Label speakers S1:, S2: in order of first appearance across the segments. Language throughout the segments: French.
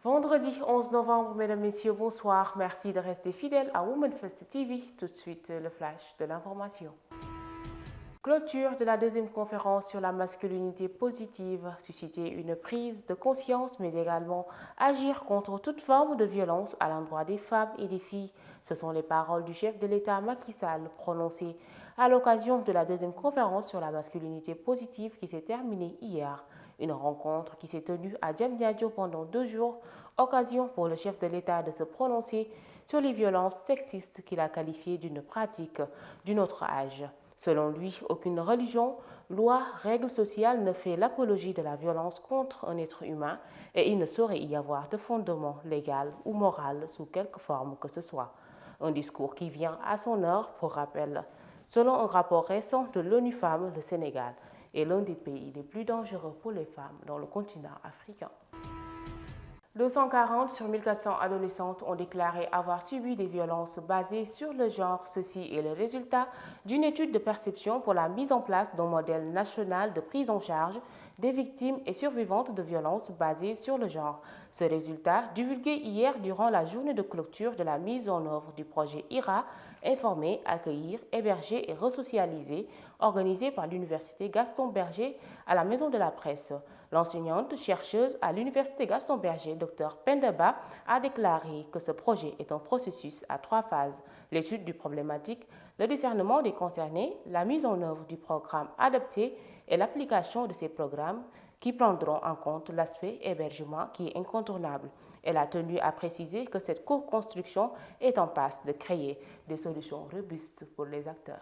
S1: Vendredi 11 novembre, mesdames, messieurs, bonsoir. Merci de rester fidèles à Women First TV. Tout de suite, le flash de l'information. Clôture de la deuxième conférence sur la masculinité positive, susciter une prise de conscience, mais également agir contre toute forme de violence à l'endroit des femmes et des filles. Ce sont les paroles du chef de l'État Macky Sall prononcées à l'occasion de la deuxième conférence sur la masculinité positive qui s'est terminée hier. Une rencontre qui s'est tenue à Diamniadio pendant 2 jours, occasion pour le chef de l'État de se prononcer sur les violences sexistes qu'il a qualifiées d'une pratique d'un autre âge. Selon lui, aucune religion, loi, règle sociale ne fait l'apologie de la violence contre un être humain et il ne saurait y avoir de fondement légal ou moral sous quelque forme que ce soit. Un discours qui vient à son heure pour rappel. Selon un rapport récent de l'ONU Femmes, le Sénégal est l'un des pays les plus dangereux pour les femmes dans le continent africain. 240 sur 1400 adolescentes ont déclaré avoir subi des violences basées sur le genre. Ceci est le résultat d'une étude de perception pour la mise en place d'un modèle national de prise en charge des victimes et survivantes de violences basées sur le genre. Ce résultat, divulgué hier durant la journée de clôture de la mise en œuvre du projet IRA, Informer, accueillir, héberger et resocialiser, organisé par l'Université Gaston Berger à la Maison de la Presse. L'enseignante chercheuse à l'Université Gaston Berger, Dr Pendeba, a déclaré que ce projet est un processus à 3 phases. L'étude du problématique, le discernement des concernés, la mise en œuvre du programme adapté et l'application de ces programmes qui prendront en compte l'aspect hébergement qui est incontournable. Elle a tenu à préciser que cette co-construction est en passe de créer des solutions robustes pour les acteurs.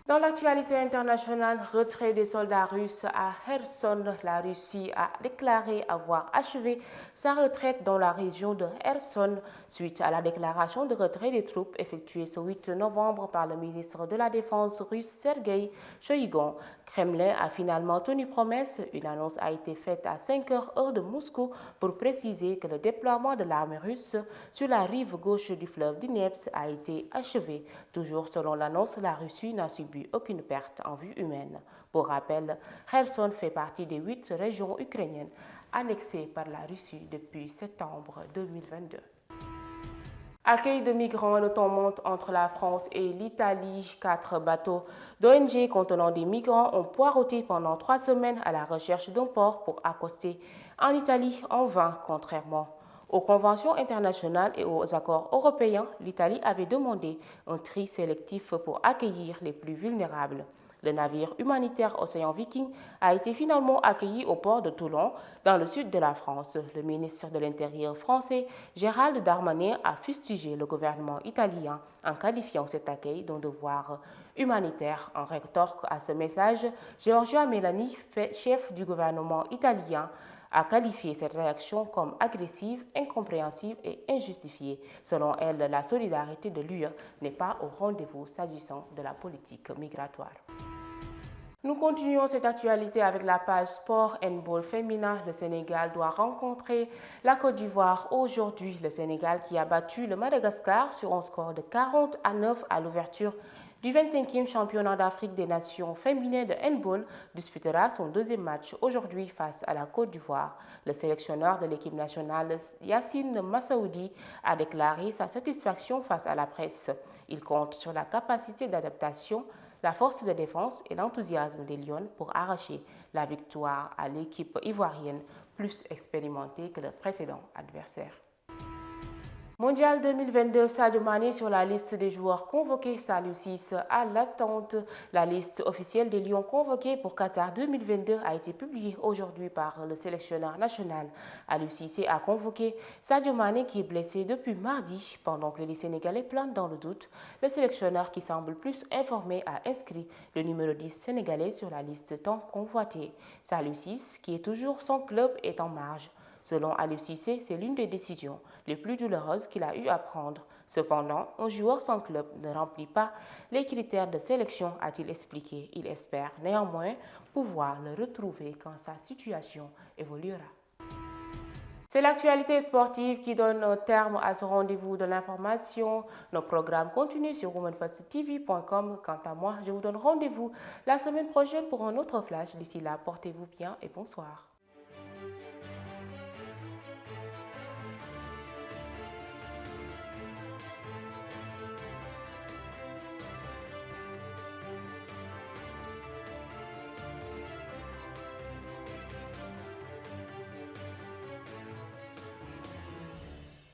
S1: Dans l'actualité internationale, retrait des soldats russes à Kherson, la Russie a déclaré avoir achevé sa retraite dans la région de Kherson suite à la déclaration de retrait des troupes effectuée ce 8 novembre par le ministre de la Défense russe Sergei Shoigu. Kremlin a finalement tenu promesse. Une annonce a été faite à 5 heures de Moscou pour préciser que le déploiement de l'armée russe sur la rive gauche du fleuve Dnepr a été achevé. Toujours selon l'annonce, la Russie n'a subi aucune perte en vue humaine. Pour rappel, Kherson fait partie des 8 régions ukrainiennes annexées par la Russie depuis septembre 2022. Accueil de migrants, le temps monte entre la France et l'Italie. 4 bateaux d'ONG contenant des migrants ont poireauté pendant 3 semaines à la recherche d'un port pour accoster en Italie en vain. Contrairement aux conventions internationales et aux accords européens, l'Italie avait demandé un tri sélectif pour accueillir les plus vulnérables. Le navire humanitaire Océan Viking a été finalement accueilli au port de Toulon, dans le sud de la France. Le ministre de l'Intérieur français, Gérald Darmanin, a fustigé le gouvernement italien en qualifiant cet accueil d'un devoir humanitaire. En rétorque à ce message, Giorgia Meloni, chef du gouvernement italien, a qualifié cette réaction comme agressive, incompréhensible et injustifiée. Selon elle, la solidarité de l'UE n'est pas au rendez-vous s'agissant de la politique migratoire. Nous continuons cette actualité avec la page Sport Handball féminin. Le Sénégal doit rencontrer la Côte d'Ivoire aujourd'hui. Le Sénégal qui a battu le Madagascar sur un score de 40-9 à l'ouverture du 25e championnat d'Afrique des Nations féminines de handball disputera son deuxième match aujourd'hui face à la Côte d'Ivoire. Le sélectionneur de l'équipe nationale, Yassine Massaoudi, a déclaré sa satisfaction face à la presse. Il compte sur la capacité d'adaptation, la force de défense et l'enthousiasme des Lions pour arracher la victoire à l'équipe ivoirienne plus expérimentée que le précédent adversaire. Mondial 2022, Sadio Mané sur la liste des joueurs convoqués. Saliou Ciss à l'attente. La liste officielle des Lions convoqués pour Qatar 2022 a été publiée aujourd'hui par le sélectionneur national. Aliou Cissé a convoqué Sadio Mané qui est blessé depuis mardi. Pendant que les Sénégalais plantent dans le doute, le sélectionneur qui semble plus informé a inscrit le numéro 10 sénégalais sur la liste tant convoitée. Saliou Ciss, qui est toujours son club, est en marge. Selon Aliou Cissé, c'est l'une des décisions les plus douloureuses qu'il a eu à prendre. Cependant, un joueur sans club ne remplit pas les critères de sélection, a-t-il expliqué. Il espère néanmoins pouvoir le retrouver quand sa situation évoluera. C'est l'actualité sportive qui donne un terme à ce rendez-vous de l'information. Nos programmes continuent sur womenfirsttv.com. Quant à moi, je vous donne rendez-vous la semaine prochaine pour un autre flash. D'ici là, portez-vous bien et bonsoir.